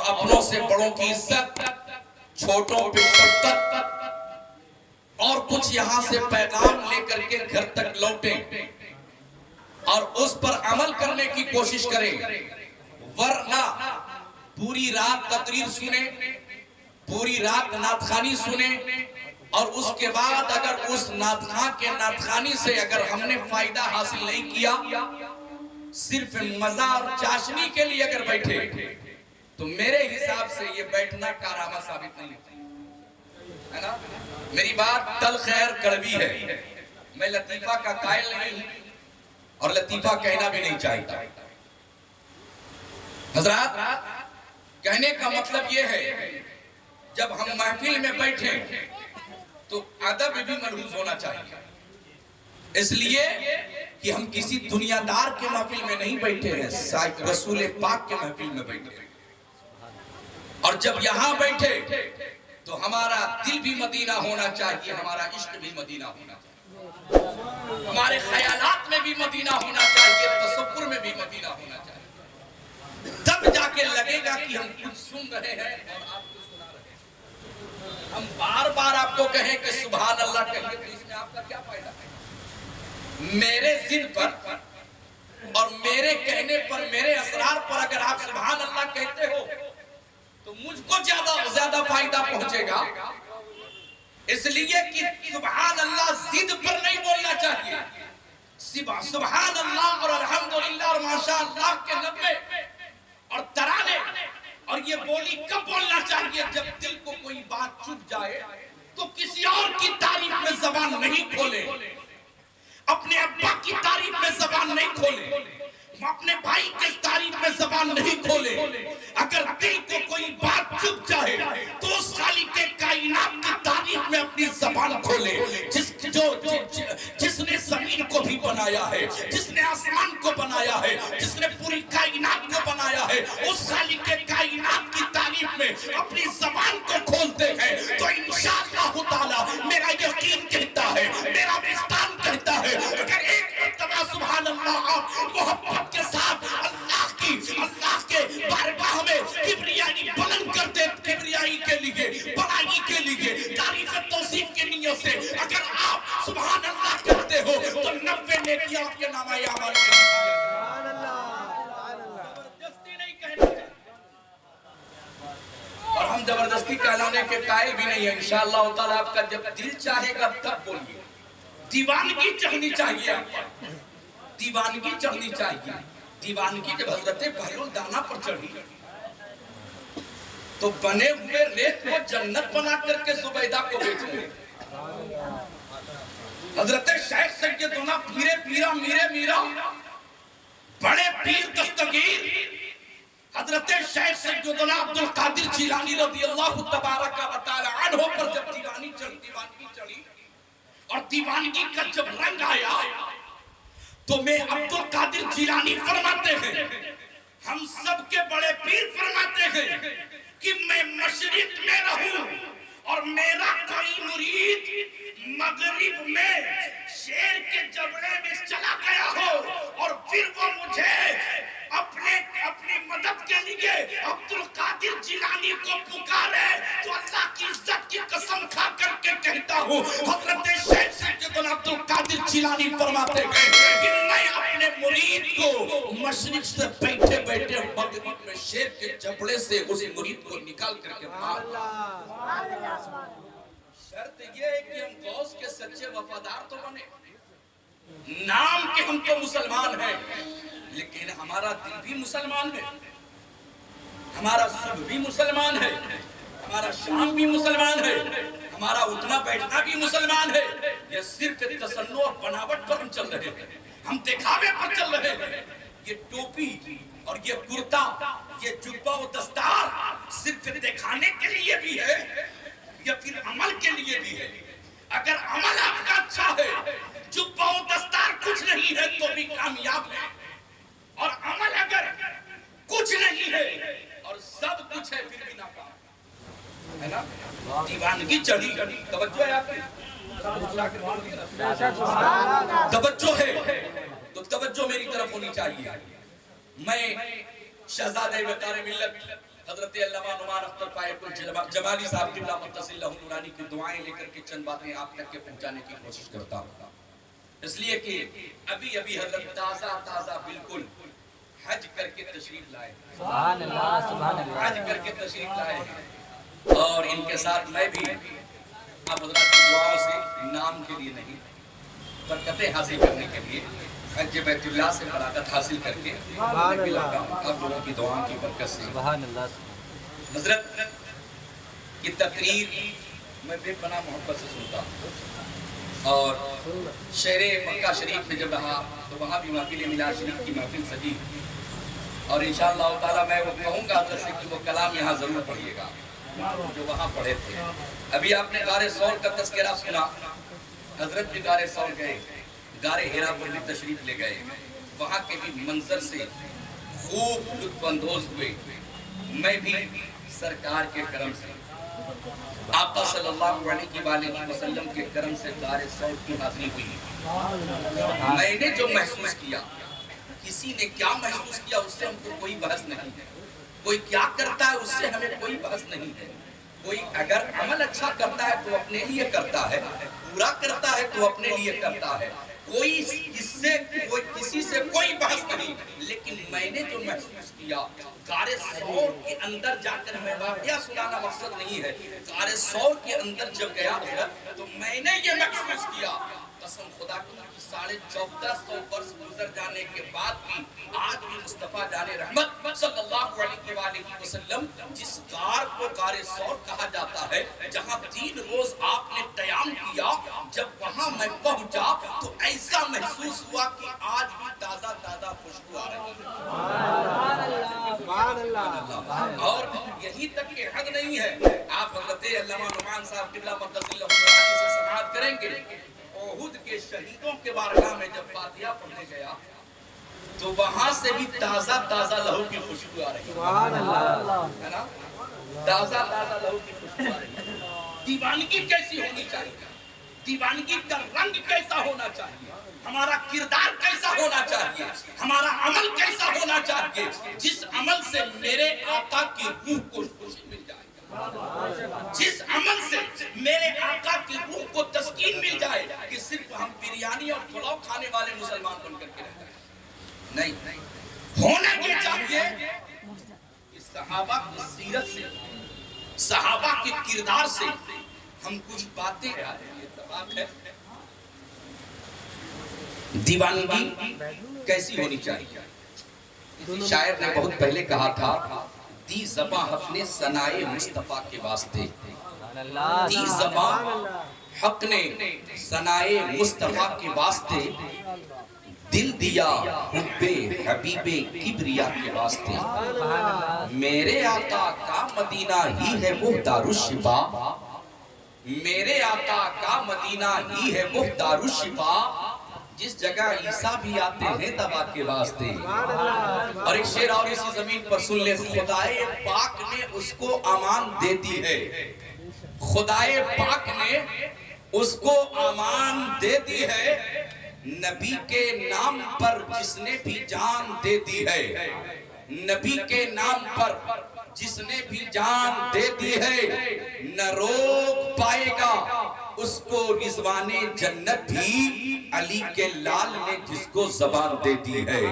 اپنوں سے بڑوں کی عزت، چھوٹوں پہ شفقت، اور کچھ یہاں سے پیغام لے کر کے گھر تک لوٹیں اور اس پر عمل کرنے کی کوشش کریں، ورنہ پوری رات تقریر سنیں، پوری رات نعت خوانی سنیں، اور اس کے بعد اگر اس نعت خواں کے نعت خوانی سے اگر ہم نے فائدہ حاصل نہیں کیا، صرف مزہ اور چاشنی کے لیے اگر بیٹھے، تو میرے حساب سے یہ بیٹھنا کارآمد ثابت نہیں ہے نا۔ میری بات تلخ خیر کڑوی ہے، میں لطیفہ کا قائل نہیں ہوں اور لطیفہ کہنا بھی نہیں چاہتا۔ حضرات، کہنے کا مطلب یہ ہے جب ہم محفل میں بیٹھیں تو ادب بھی ملحوظ ہونا چاہیے، اس لیے کہ ہم کسی دنیا دار کے محفل میں نہیں بیٹھے ہیں، رسول پاک کے محفل میں بیٹھے ہیں، اور جب یہاں بیٹھے تو ہمارا دل بھی مدینہ ہونا چاہیے، ہمارا عشق بھی مدینہ ہونا چاہیے، ہمارے خیالات میں بھی مدینہ ہونا چاہیے، تصور میں بھی مدینہ ہونا چاہیے، تب جا کے لگے گا کہ ہم کچھ سن رہے ہیں اور آپ کو سنا رہے ہیں۔ ہم بار بار آپ کو کہیں کہ سبحان اللہ کہیے تو اس میں آپ کا کیا فائدہ ہے؟ میرے ذہن پر اور میرے کہنے پر، میرے اسرار پر اگر آپ سبحان اللہ کہتے ہو تو مجھ کو زیادہ فائدہ پہنچے گا، اس لیے کہ سبحان اللہ ضد پر نہیں بولنا چاہیے۔ سبحان اللہ اور الحمدللہ اور ماشاءاللہ کے نغمے اور ترانے اور یہ بولی کب بولنا چاہیے؟ جب دل کو کوئی بات چبھ جائے تو کسی اور کی تعریف میں زبان نہیں کھولے، اپنے ابا کی تعریف میں زبان نہیں کھولے، اپنے بھائی کی تعریف میں زبان نہیں کھولے۔ اگر دل کو کوئی بات چبھ جائے تو اس خالق کائنات کی تعریف میں اپنی زبان کھولے، جس نے زمین کو بھی بنایا ہے، جس نے آسمان کو بنایا ہے، جس نے پوری کائنات کو بنایا ہے، اس خالق کائنات کی تعریف میں اپنی زبان کو کھولتے ہیں تو انشاءاللہ تعالی میرا یقین کہتا ہے، میرا وجدان کہتا ہے، اگر ایک مرتبہ سبحان اللہ آپ محبت کے ساتھ اللہ کے بارگاہ میں کبریائی بلند کرتے، کبریائی کے لیے، بڑائی کے لیے، تعریف توصیف کی نیت سے اگر آپ سبحان اللہ کہتے ہو تو 90 نیکیاں آپ کے نامہ اعمال میں سبحان اللہ، زبردستی نہیں کہنا، اور ہم زبردستی کہلانے کے قائل بھی نہیں ہیں۔ انشاءاللہ تعالی آپ کا جب دل چاہے گا تب بولیے، دیوانگی چڑھنی چاہیے، دیوانگی چڑھنی چاہیے۔ دیوانگی جب حضرت بہلول دانا پر چڑھی تو بنے ہوئے ریت کو جنت بنا کر کے زبیدہ کو بیچے۔ حضرت شیخ سیدنا پیرے پیرا میرے میرا بڑے پیر دستگیر حضرت شیخ سیدنا عبدالقادر جیلانی رضی اللہ تبارک و تعالی عنہ پر جب دیوانگی چڑھی اور دیوانگی کا جب رنگ آیا تو میں عبدالقادر جیلانی فرماتے ہیں، ہم سب کے بڑے پیر فرماتے ہیں کہ میں مشرق میں رہوں اور میرا کوئی مرید مغرب میں شیر کے جبڑے میں چلا گیا ہو اور پھر وہ مجھے اپنی مدد کے لیے عبدالقادر جیلانی کو پکارے تو اللہ کی عزت کی قسم کھا کر کے کہتا ہوں، حضرت شیخ سیدنا عبدالقادر جیلانی فرماتے ہیں کہ میں اپنے مرید کو مشرق سے بیٹھے بیٹھے مغرب میں شیر کے جبڑے سے اس مرید کو نکال کر کے مار۔ شرط یہ ہے کہ ہم غوث کے سچے وفادار تو بنے، نام کہ ہم تو مسلمان ہیں لیکن ہمارا دل بھی مسلمان ہے، ہمارا صبح بھی مسلمان ہے، ہمارا شام بھی مسلمان ہے، ہمارا اٹھنا بیٹھنا بھی مسلمان ہے۔ یہ صرف تصنع اور بناوٹ پر ہم چل رہے ہیں، ہم دکھاوے پر چل رہے ہیں۔ یہ ٹوپی اور یہ کرتا، یہ جبہ و دستار صرف دکھانے کے لیے بھی ہے یا پھر عمل کے لیے بھی ہے؟ اگر عمل آپ کا اچھا ہے، جبہ و دستار کچھ نہیں ہے تو بھی کامیاب ہے، اور عمل اگر کچھ نہیں ہے اور سب کچھ ہے پھر بھی ناکام ہے نا۔ دیوانگی چڑھی، توجہ ہے آپ کی، توجہ ہے تو توجہ میری طرف ہونی چاہیے۔ میں شہزادہ وقار ملت حضرت علامہ نعمان اختر فائق الجمالی صاحب قبلہ متصل لہو نورانی کی دعائیں لے کر کے چند باتیں آپ تک کے پہنچانے کی کوشش کرتا ہوں، اس لیے کہ ابھی حضرت تازہ بالکل حج کر کے تشریف لائے، سبحان اللہ سبحان اللہ، حج کر کے تشریف لائے ہیں، اور ان کے ساتھ میں بھی آپ حضرات کی دعاؤں سے نام کے لیے نہیں، برکتیں حاصل کرنے کے لیے حج بیت اللہ سے براکت حاصل کر کے بھی لگا ہوں آپ لوگوں کی دعاؤں کی برکت سے۔ سبحان اللہ، حضرت کی تقریر میں بے پناہ محبت سے سنتا ہوں، اور شہر مکہ شریف میں جب رہا تو وہاں بھی محفل میلاد شریف کی محفل سجی، اور انشاءاللہ تعالی میں وہ کہوں گا حضرت سے کہ وہ کلام یہاں ضرور پڑھیے گا جو وہاں پڑھے تھے۔ ابھی آپ نے غار ثور کا تذکرہ سنا، حضرت بھی غار ثور گئے، غار ہیرا پر بھی تشریف لے گئے، وہاں کے بھی منظر سے خوب لطف اندوز ہوئے۔ میں بھی سرکار کے کرم سے، آقا صلی اللہ علیہ وسلم کے کرم سے غار ثور کی حاضری ہوئی۔ میں نے جو محسوس کیا، کسی نے کیا محسوس کیا اس سے ہم کو کوئی بحث نہیں ہے، کوئی کیا کرتا ہے اس سے ہمیں کوئی بحث نہیں ہے۔ کوئی اگر عمل اچھا کرتا ہے تو اپنے لیے کرتا ہے، پورا کرتا ہے تو اپنے لیے کرتا ہے، کوئی کسی سے کوئی بحث نہیں۔ لیکن میں نے جو محسوس کیا غار ثور کے اندر جا کر، میں واقعہ سنانا مقصد نہیں ہے، غار ثور کے اندر جب گیا تو میں نے یہ محسوس کیا، قسم خدا کی 1450 برس گزر جانے کے بعد بھی آج بھی مصطفیٰ جان رحمت صلی اللہ علیہ وسلم جس غار کو غار ثور کہا جاتا ہے، جہاں 3 روز آپ نے قیام کیا، جب وہاں میں پہنچا تو ایسا محسوس ہوا کہ آج بھی تازہ خوشبو آ رہی ہے۔ اور یہی تک کہ حد نہیں ہے، آپ حضرت علامہ نعمان صاحب قبلہ متصل لہو نورانی سے سماعت کریں گے، احد کے شہیدوں کے بارگاہ میں جب فاتحہ پڑھنے گیا تو وہاں سے بھی تازہ لہو کی خوشبو آ رہی ہے نا، تازہ لہو کی خوشبو آ رہی ہے۔ دیوانگی کیسی ہونی چاہیے، دیوانگی کا رنگ کیسا ہونا چاہیے، ہمارا کردار کیسا ہونا چاہیے، ہمارا عمل کیسا ہونا چاہیے، جس عمل سے میرے آقا کی روح کو خوشی مل جائے، جس عمل سے میرے آقا کی روح کو تسکین مل جائے کہ صرف ہم بریانی اور پلاؤ کھانے والے مسلمان بن کر کے رہ جائیں۔ نہیں، ہونا یہ چاہیے کہ صحابہ کی سیرت سے، صحابہ کے کردار سے ہم کچھ باتیں اتفاق ہے۔ دیوانگی کیسی ہونی چاہیے، کسی شاعر نے بہت پہلے کہا تھا، دی زباں حق نے ثنائے مصطفیٰ کے واسطے، دی زباں حق نے ثنائے مصطفیٰ کے واسطے، دل دیا حب حبیب کبریا کے واسطے، میرے آقا کا مدینہ ہی ہے وہ دارالشفا، میرے آقا کا مدینہ ہی ہے وہ دارالشفا، جس جگہ عیسیٰ بھی آتے ہیں دوا کے واسطے۔ اور ایک شعر اور اسی زمین پر سن لے، خدائے پاک نے اس کو امان دے دی ہے، خدائے پاک نے اس کو امان دے دی ہے، نبی کے نام پر جس نے بھی جان دے دی ہے، نبی کے نام پر جس نے بھی جان دے دی ہے، نہ روک پائے گا اس کو رضوان جنت بھی، علی کے لال نے جس کو زبان دے دی ہے،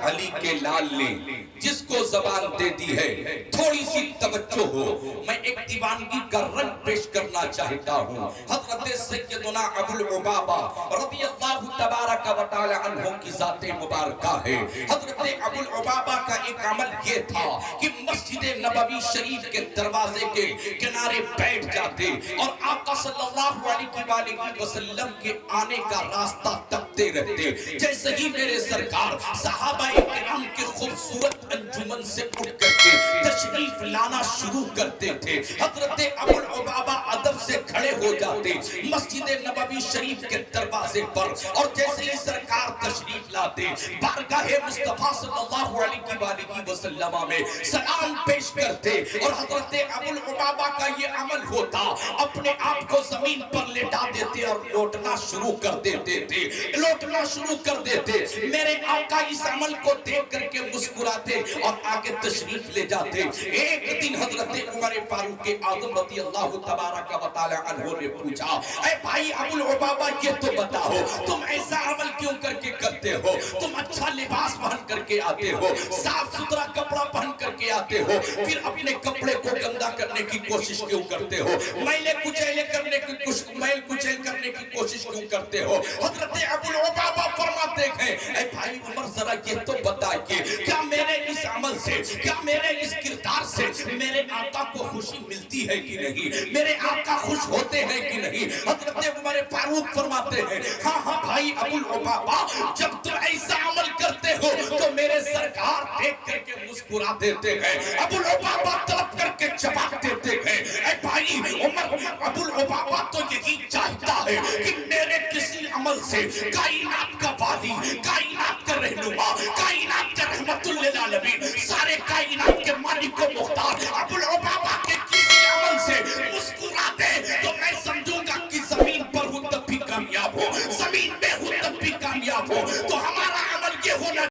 علی کے لال نے جس کو زبان دے دی ہے۔ تھوڑی سی توجہ ہو، میں ایک دیوانگی کا رنگ پیش کرنا چاہتا ہوں۔ حضرت سیدنا ابو العبابہ رضی اللہ تبارک و تعالی عنہ کی ذات مبارکہ ہے۔ حضرت ابو العبابہ کا ایک عمل یہ تھا کہ مسجد نبوی شریف کے دروازے کے کنارے بیٹھ جاتے اور آقا صلی اللہ علیہ وسلم کے آنے کا راستہ تکتے رہتے۔ جیسے ہی میرے سرکار صحابہ کرام کے خوبصورت انجمن سے اٹھ کر کے تشریف لانا شروع کرتے تھے، حضرت ابو العبابہ ادب سے کھڑے ہو جاتے مسجد نبوی شریف کے دروازے پر، اور جیسے ہی سرکار تشریف لاتے بارگاہ مصطفیٰ صلی اللہ علیہ وسلم میں سلام پیش کرتے، اور حضرت ابو العبابہ کا یہ عمل ہوتا، اپنے آپ کو زمین پر لٹا دیتے اور لوٹنا شروع کر دیتے تھے، لوٹنا شروع کر دیتے۔ میرے آقا اس عمل کو دیکھ کر کے مسکراتے اور آگے تشریف لے جاتے۔ ایک ایک دن حضرت عمر فاروق اعظم رضی اللہ تبارک و تعالی عنہ نے پوچھا اے بھائی ابو لبابہ یہ تو بتاؤ تم ایسا عمل کیوں کر کے کرتے ہو؟ تم اچھا لباس پہن کر کے آتے ہو، صاف ستھرا کپڑا پہن کر کے آتے ہو، پھر اپنے کپڑے کو گندا کرنے کی کوشش کیوں کرتے ہو؟ میل کچیل کرنے کی کوشش کیوں کرتے ہو؟ حضرت ابو لبابہ فرماتے ہیں اے بھائی عمر ذرا یہ تو بتائیے کیا میرے اس عمل سے، کیا میرے اس کردار سے میرے آقا کو خوشی ملتی ہے کہ نہیں؟ میرے آقا خوش ہوتے ہیں کہ نہیں؟ حضرت عمر فاروق فرماتے ہیں ہاں ہاں بھائی ابو لبابہ، جب تم ایسا عمل کرتے ہو تو میرے سرکار دیکھ کر کے مسکرا دیتے ہیں، ابو لبابہ طلب کر کے جواب دیتے ہیں اے بھائی عمر، ابو لبابہ تو یہی چاہتا ہے کہ میرے کسی عمل سے کائنات کا والی، کائنات کا رہنما، کائنات کا رحمت للعالمین، سارے کائنات کے مالک و مختار ابو